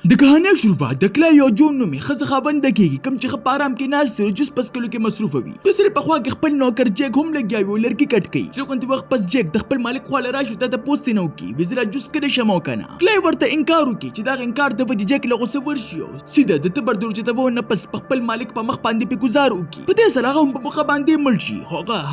د کہانی شروع د کلای یو جون نومي ښځه خاونده کېږي کوم چې ښه په ارام کې ناست وي جوس پس کلو کې مصروفه وي. د سرې په خوا کې خپل نوکر جیک هم لګیا وي او لرګي کټ کوي. څه غونډې وخت پس جیک د خپل مالک خواله راشي او ته پوښتنه نه وکړي وي زه جوس کړی شم او که نه. کلای ورته انکار وکړي چې دغه انکار د وجې جیک له غوسې ورشي او سیده د تبر درجته نه پس په خپل مالک په مخ باندې پې ګزار وکړي. په دې سره هغه هم په مخه باندې مړ شي.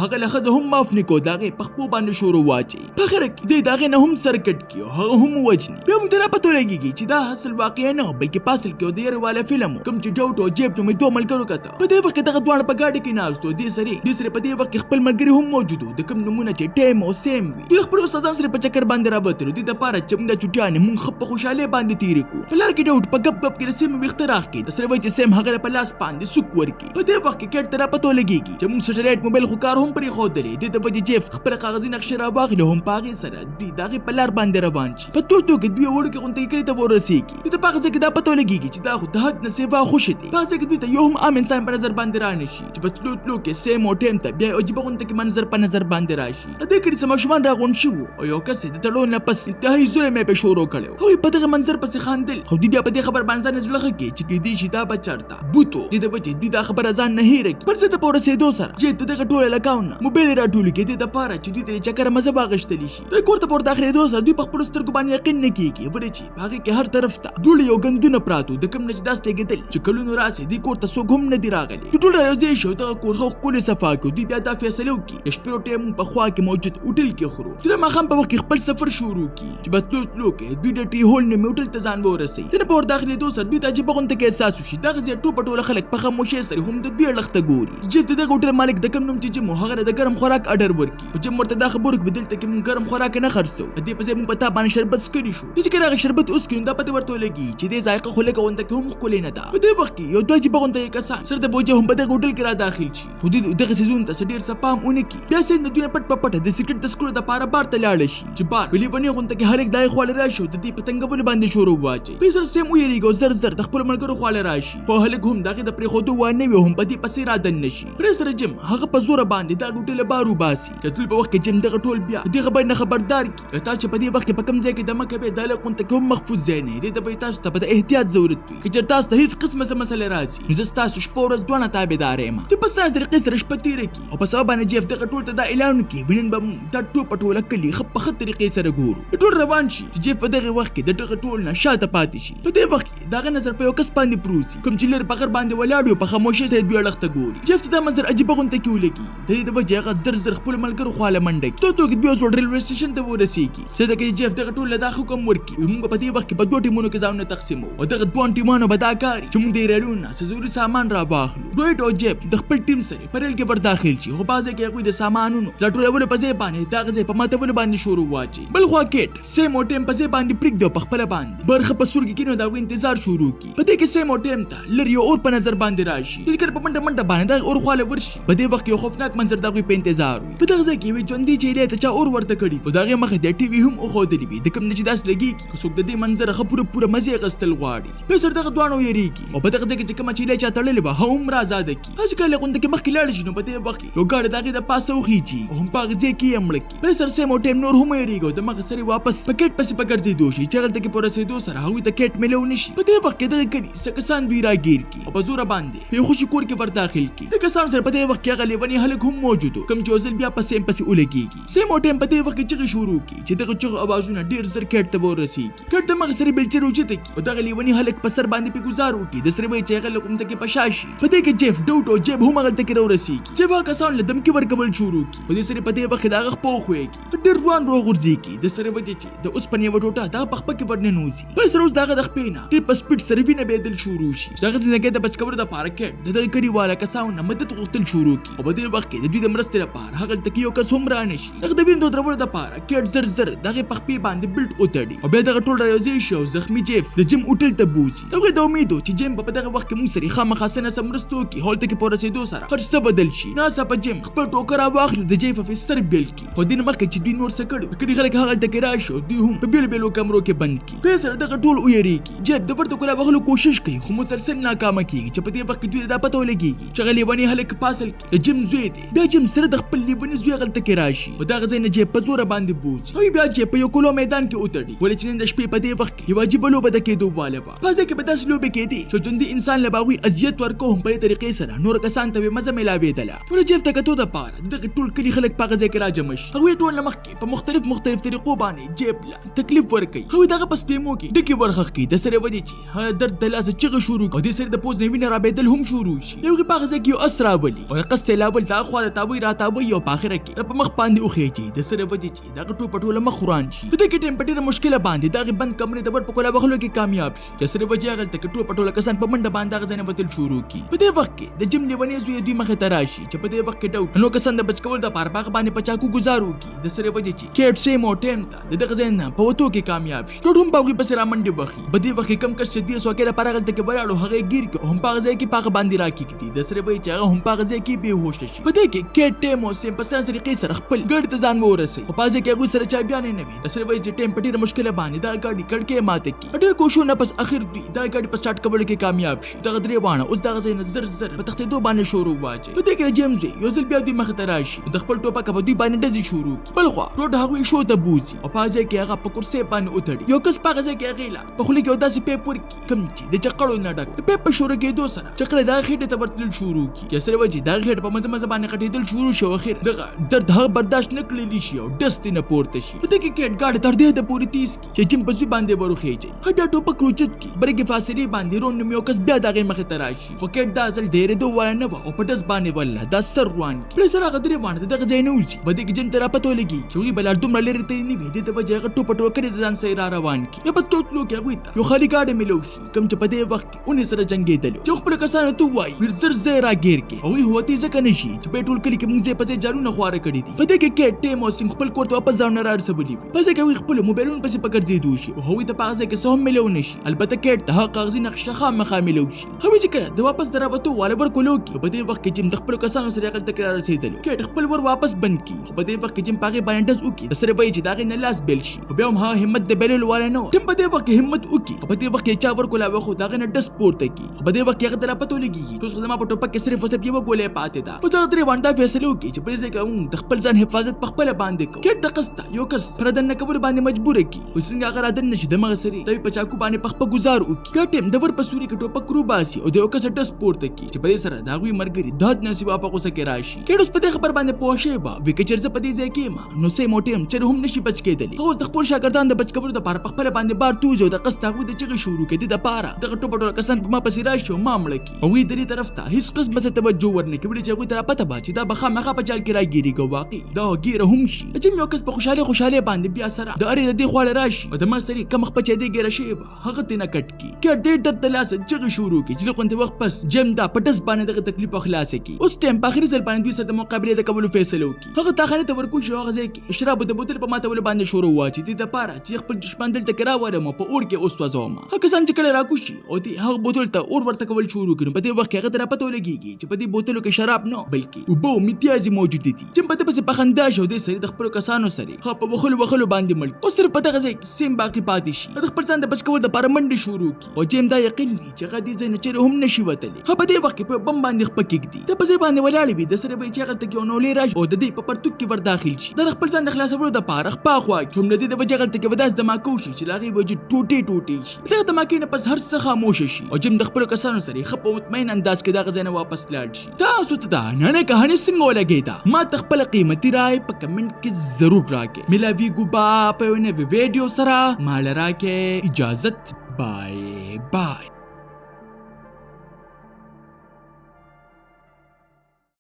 هغه له ښځه هم معاف نه کړو د هغې په خپو باندې شور واچوي. په اخره کې دی د هغې نه هم سر کټ کړي او هغه هم ووجني. بیا موږ ته راپته لګېږي چې دا اصل واقعه نه بلکې په اصل کې د یاري والا فلم کوم چې ډاوټ او جیب نومې دوه ملګرو کته. په دې وخت کې دغه دواړه په ګاډي کې ناست وو. دې سره په دې وخت کې خپل ملګري هم موجود وو د کوم نومونه چې ټیم او سیم وي. دوی خپلو استادانو سره په چکر باندې راوتلو دې دپاره چې موږ دا چوټیانې موږ ښه په خوشحالۍ باندې تېرې کړو. په لار کې ډاوټ په ګپ ګپ کې د سیم ویښته راښکي د سره وایي چې سیم هغه په لاس باندې سوک ورکړي. په دې وخت کې کیټ ته راپته لګېږي چې موږ سټلایټ موبایل خو کار هم پرېښودلی دې د وجې جیف خپله کاغذي نقشې راواخلي هم په هغې سره دوی د هغې په لار باندې روان شي. په توتو کې دوی وړوکې غونډۍ کلي ته ورسېږي. دوی ته په هغه ځای کې دا پته لګېږي چې دا خو د حد نه سیوا خوشې دی. په هغه ځای کې دوی ته یو هم عام انسان په نظر باندې رانه شي چې په تلو کې سیم او ټیم ته بیا یو عجیبه غونډه کې منظر په نظر باندې راشي. په دې کې څه ماشومان راغونډ شوي وو او یو کس یې د تړو نه پس انتهایي ظلم یې پې شروع کړی و. هغوی په دغه منظر پسې خندل خو دوی بیا په دې خبر باندې ځان زړه ښه کړي چې کیدای شي دا به چېرته بوتو دې د وجې دوی دا خبره ځان نه هېره کړي. پر ځای ته په ورسېدو سره جیب ته دغه ټوله لکاونه موبایل یې راټول کړي دې دپاره چې دوی ته د چکر مزه واخیستلی شي. دوی کور ته په ورداخلېدو سره دوی په خپلو سترګو باندې یقین نه کېږي ولې چې په هغې کې هر طرف ته دوړې او ګندونه پراته د کوم نه چې داسې لګېدل چې کلونو راسې دوی کور ته څوک هم نه دي راغلي. دوی ټول رايوځای شي او دغه کور ښه ښکلې صفا کړو. دوی بیا دا فیصله وکړي د شپې روټۍ مونږ په خوا کې موجود هوټل کې خورو. دوی د ماښام په وخت کې خپل سفر شروع کړي چې په تلو کې دوی د ټي هول نومي هوټل ته ځان ورسوي. ځینې په ورداخلېدو سره دوی ته عجیبه غونډه کې احساس وشي دغه ځای ټوله خلک په خاموشۍ سره هم د دوی اړخ ته ګوري. جیف د دغه هوټل مالک د کوم نوم چې جیم هغه د ګرم خوراک اډر ورکړي او جیم ورته دا خبره وکړي دلته کې موږ ګرم خوراک نه خرڅوو دې په ځای موږ په تا باندې شربت څښلی شو. دوی چې کله هغه شربت وڅښي دا پته ورته ولګي چې دې ذایقه خو لږه غونډه کې هم ښکلې نه ده. په دې وخت کې یو دوه عجیبه غونډه کسان سره د بوجۍ هم په دغه هوټل کې را داخل شي خو دوی دغه څیزونو ته څه ډېر څه پام ونه کړي. بیا سید نه دوی پټ په پټه د سګرټ د سکرو دپاره بار ته لاړه شي چې بار په لیونۍ غونډه کې هلک دای خواله راشي او د دې په تنګولو باندې شروع واچوي. په سر سیم ویریږي او زر د خپلو ملګرو خواله راشي خو هلک هم د هغې د پرېښودو وړ نه وي هم په دې پسې رادننه شي. پرې سره جیم هغه په زوره باندې دغه هوټل له بار وباسي. د ټول په وخت کې جیم دغه ټول بیا د دې خبرې نه خبردار کړي تا چې په دې وخت کې په کوم ځای کې دمه کوې دا هلک غونډه کې هم محفوظ ځای نه دی. د به تاسو ته په احتیاط ضرورت وي که چېرته تاسو ته هېڅ قسمه څه مسله راځي نو زه ستاسو شپه ورځ دواړه تابعداره یم. دوی په ستاسو طریقې سره شپه تېره کړي او په سبا باندې جیف دغه ټول ته دا اعلان وکړي نن به دا ټوپه ټوله کلي ښه په ښه طریقې سره ګورو. ټول روان شي چې جیف په دغه وخت کې د دغه ټول نه شاته پاتې شي. په دې وخت کې د هغه نظر په یو کس باندې پروت وي کوم چې لرې په غر باندې ولاړ وي په خاموشۍ سره دوی اړخ ته ګوري. جیف ته دا منظر عجیبه غونډه کې ولګي د دې د وجې هغه زر خپلو ملګرو خواله منډه کړي. توتو کې دوی یو ځل ریلوې سټیشن ته ورسېږي چې دغه جیف دغه ټول له دا حکم ورکړي موږ په دې وخت کې په دوه ټیمونو کې ځانونه تقسیمو او دغه دوه ټیمانو به دا کاري چې موږ د ریلونو نه څه ضروري سامان راواخلو. ډویټ او جیف د خپل ټیم سره په ریل کې ور داخل شي خو بعضې کې هغوی د سامانونو راټولولو په ځای باندې دغه ځای په ماتولو باندې شروع واچوي. بل خوا کیټ سیم او ټیم په ځای باندې پرېږدي او په خپله باندې برخه په سورګي کې نو د هغوی انتظار شروع کړي. په دې کې سیم او ټیم ته لرې یو اور په نظر باندې راشي. دوی کله په منډه باندې دغه اور خواله ورشي. په دې وخت کې یو خوفناک منظر د هغوی په انتظار وي. په دغه ځای کې یوې ژوندۍ چیلۍ ته چا اور ورته کړي په د هغې مخې ته ټي وي هم ایښودلي وي د کوم نه چې داسې لګېږي که څوک د دې منظره ښه پوره مزې اخیستل غواړي. بیا سره دغه دواړه ویرېږي او په دغه ځای کې چې کومه چیلۍ چا تړلې وه هغه هم راازاده کړي. هر چې کله غونډه کې مخکې لاړ شي نو په دې وخت کې یو ګاډی د هغې د پاسه وخیچي او هم په هغه ځای کې یې مړه کړي. بیا سره سیم او ټیم نور هم ویرېږي او د مخه سره واپس په کیټ پسې په ګرځېدو شي چې هغلته کې په رسېدو سره هغوی ته کیټ میلو نه شي. په دې وخت کې دغه کلي څه کسان دوی راګیر کړي او په زوره باندې په یو خوشي کور کې ور داخل کړي. د کسانو سره په دې وخت کې هغه لیوني هلک هم موجود و کوم چې یو ځل بیا په سیم پسې ولګېږي. سیم او ټیم په دې وخت کې چغې شروع کړي چې دغه چغو اوازونه ډېر زر کیټ ته ورسېږي. کیټ د مخې سره بیلچې راوچته کړي او دغه لیوني هلک په سر باندې پې ګزار وکړي د سره به یې چې هغه له غونډه کې په شا شي. په دې کې جیف ډوټ او جیب هم هغلته کې راورسېږي. جیف هغه کسانو له دمکې ورکول شروع کړي په دې سره په دې وخت کې د هغه خپه وښویږي ډېر روان راوغورځېږي د سره وجې چې د اوسپنې یوه ټوټه دغه په خپه کې ورننوځي. بل سره اوس د هغه د خپې نه ډېر په سپیډ سره وینه بهېدل شروع شي. د هغه زندګۍ د بچ کولو دپاره کیټ د دغه کلیواله کسانو نه مدد غوښتل شروع کړي او په دې وخت کې د دوی د مرستې لپاره هغلته کې یو کس هم رانه شي. دغه د وینو د درولو دپاره کیټ زر د هغې په خپې باندې بلټ وتړي او بیا دغه ټول رايوځای شي او زخمي جیف د جیم هوټل ته بوځي. هغوی د امید و چې جیم به په دغه وخت کې موږ سره خامخا څه نه څه مرسته وکړي. هلته کې په رسېدو سره هر څه بدل شي. ناڅاپه جیم خپل ټوکر راواخلي د جیف په سر بیل کړي خو دې نه مخکې چې دوی نور څه کړي کلي خلک هغلته کې راشي او دوی هم په بېلو کمرو کې بند کړي. بیا سره دغه ټول ویرېږي. جیف د ورته ګلاب وهلو کوشش کوي خو مسلسل ناکامه کېږي چې په دې وخت کې دوی دا پته ولګېږي چې هغه لیونی هلک په اصل کې د جیم زوی دی. بیا جیم سره د خپل لیوني زوی هغلته کې راشي او دغه ځای نه جیف په زوره باندې بوځي. بیا جیف په یو کلو میدان کې وتړي ولې چې نن د شپې په دې وخت کې یوه عجیبه لوبه د کېدو واله وه. په ځای کې به داسې لوبې کېدې چې ژوندي انسان له به هغوی اذیت ورکو هم په دې طریقې سره نورو کسانو ته به مزه میلاوېدله. ټولو جیب ته کتو دپاره د دغې ټول کلي خلک په هغه ځای کې راجمع شي. هغوی ټول له مخکې په مختلف طریقو باندې جیب له تکلیف ورکوي. هغوی د هغه په سپېمو کې ډکې ورخښ کړي د سرې وجې چې هغه درد د لاسه چغې شروع کړي او دې سړي د پوز نه وینه رابېدل هم شروع شي. یو په هغه ځای کې یو اس راولي او د قص تېلاول د هغه خوا د تاوی راتاوی او په اخره کې په مخ باندې وخېجي د سرې وجې چې د هغه ټوپه ټوله مخ وران شي. په دې کې ټیم په ډېره مشکله باندې د هغې بند کمرې د ور په کولا وهلو کې کامیاب شي چې سرې وجې هغلته کې ټوپه ټوله کسان په منډه باندې هغه ځای نه وتل شروع کړي. په دې وخت کې د جیم لیونی زوی دوی مخې ته راشي چې په دې وخت کې ډاوټ نو کسان د بچ کولو دپاره په هغه باندې په چاقو ګزار وکړي د سرې وجې چې کیټ سیم او ټیم ته د دغه ځای نه په وتو کې کامیاب شي. ډاوټ هم په هغوی پسې رامنډې وهي. په دې وخت کې کم کس چې دې سوکې لپاره هغلته کې ولاړ و هغه یې ګیر کړ او هم په هغه ځای کې په هغه باندې راکښږدي د سرې وجې چې هغه هم په هغه ځای کې بېهوشه شي. په دې کې کیټ ټیم او سیم په سمه طریقې سره خپل ګاډي ته ځان ورسوي خو په هغه ځای کې هغوی سره چابیانې نه وي. د سرې وجې چې ټیم په ډېره مشکله باندې دغه ګاډي کړکۍ ماته کړي. په ډېر کوښښونو پس اخر دوی دغه ګاډي په سټارټ کولو کې کامیاب شي. دغه درې واړه اوس دغه ځای نه زر په تښتېدو باندې شروع واچوي. په دې کې د جیم زوی یو ځل بیا دوی مخې ته راشي د خپل ټوپک په دوی باندې ډزې شروع کړي. بل خوا ډاوټ هغوی شو ته بوځي او په هغه ځای کې هغه په کرسۍ باندې وتړي. یو کس په هغه ځای کې هغې له په خوله کې یو داسې پیپ ورکړي کوم چې د چقړو نه ډک. د پیپ په شروع کېدو سره چقړې د هغه خېټې ته ورتلل شروع کړي چې سرې وجې د هغې خېټه په مزه باندې غټېدل شروع شي او اخر دغه درد هغه برداشت نه کړلی شي او ډز ترې نه پورته شي. په دې کې کیټ ګاډي تر دې د پورې تیز کړي چې جیم په زوی باندې وروخېجي. هغه بیا ټوپک روچت کړي. برګې فاصلې باندې رون نوم یو کس بیا د هغې مخې ته راشي خو کیټ دا ځل ډېرېدو واله نه وه او په ډز باندې والله دا سر روان کړي. بلې سره هغه درې واړه د دغه ځای نه وځي. په دې کې جیم ته را پته ولګېږي چې هغوی به لا دومره لرې ترې نه وي. دې د وجې هغه ټوپه ټوکرې د ځان سره را روان کړي. بیا په توتلو کې هغوی ته یو خالي ګاډی میلو شي کوم چې په دې وخت کې اونې سره جنګېدلو چې خپلو کسانو ته ووایي ویر زر ځای راګیر کړي. هغوی هوتې ځکه نه شي چې په ټول کلي کې موږ ځای په ځای جارونه خواره کړي دي. په دې کې کیټ ټیم او سیم خپل کور ته واپس ځانونه رارسولي وي. په ځای کې هغوی خپلو موبایلونو پسې په ګرځېدو شي او هغوی ته په هغه ځای کې څه هم میلو نه شي. البته کیټ ته هغه کاغذي نقشه خامخا میلو شي. هغوی چې کله د واپس د رابطو واله ورکولو کې په دې وخت کې جیم د خپلو کسانو سره هغلته کې رارسېدلو. کیټ خپل ور واپس بند کړي خو په دې وخت کې جیم په هغې باندې ډز وکړي د سرې وایي چې د هغې نه لاس بیل شي خو بیا هم هغه همت د بیلولو والا نه و. ټیم په دې وخت کې همت وکړي خو په دې وخت کې چا ورکولاوه خو د هغې نه ډز پورته کړي خو په دې وخت کې هغه ته را پته ولګېږي چې اوس خو زما په ټوپک کې صرف او صرف یوه ګولۍ پاتې ده. اوس دغه درې واړه دا فیصله وکړي چې په دې ځای کې موږ د خپل ځان حفاظت په خپله باندې کوو. کیټ د قص ته یو کس په ردن نه کولو باندې مجبوره کړي خو څنګه هغه رادن نه شي دمغه سړي ته په چاقو باندې په خپه ګزار وکړي. کیټ ټیم د ور په سوري کې ټوپک روباسي او د یو کس ډز پورته کړي چې په دې سره د هغوی ملګري داد نصیب په غوسه کې راشي. کیټ اوس په دې خبر باندې پوه شوی به وي که چېرې زه په دې ځای کې یم نو سیم او ټیم چېرې هم نشي بچ کېدلی. هغه اوس د خپلو شاګردانو د بچ کولو دپاره په خپله باندې بار توځي او د قص ته هغوی د چغې شروع کړي دې دپاره دغه ټوپه ټوله کسان په ما پسې راشي او ما مړه کړي. هغوی درې طرف ته هېڅ قسمه څه توجه ورنه کړي ولې چې هغوی ته را پته به چې دا به خامخا په جال کې راګیرېږي او واقعي دا ګیره هم شي. جیم یو کس په خوشحالۍ باندې بیا سره د ارې د دې خواله راشي او د ما سړي کم خپه چې دې ګیره شوې وه هغه ترې نه کټ کړي. کیټ ډېر درد د لاسه چغې شروع کړي چې له غوندې وخت پس جیم دا په ډز باندې دغه تکلیف او خلاصه کړي. اوس ټیم په آخري ځل باندې دوی سره د مقابلې د کولو فیصله وکړي. هغه تاخانې ته ورکوشي او هغه ځای کې شرابو د بوتل په ماتولو باندې شروع واچي دې دپاره چې خپل دښمن دلته کې راوړم او په اور کې وسوځوم. هغه کسان چې کله راکوشي او دې هغه بوتل ته اور ورته کول شروع کړي په دې وخت کې هغه ته را پته ولګېږي چې په دې بوتلو کې شراب نه بلکې اوبه او متیازې موجودې دي. جیم په ده پسې په خندا شي او دې سړي د خپلو کسانو سره هغه په وهلو باندې مړ کړي. اوس صرف په دغه ځای کې سیم باقي پاتې شي د خپل ځان د بچ کولو دپاره منډې شروع کړي او جیم دا یقین وي چې هغه دې ځای نه چېرې هم نشي وتلی. هغه په دې وخت کې په بم باندې خپه کېږدي د په ځای باندې ولاړې وي د سره به یې چې هغلته کې یو نولۍ راشي او د دې په پرتوګ کې ور داخل شي. د خپل ځان د خلاصولو دپاره خپا خوا کړي هم د دې د وجې هغلته کې به داسې دماکه وشي چې د هغې وجود ټوټې شي. دغه دماکې نه پس هر څه خاموشه شي او جیم د خپلو کسانو سره ښه په مطمئن انداز کې دغه ځای نه واپس لاړ شي. تاسو ته دا نننۍ کهاني څنګه ولګېده ما ته خپله قیمتي رای په کمنټ کې ضرور راکړئ. ملاویږو به په یو نوي ویډیو سره ما له راکړئ اجازت. بای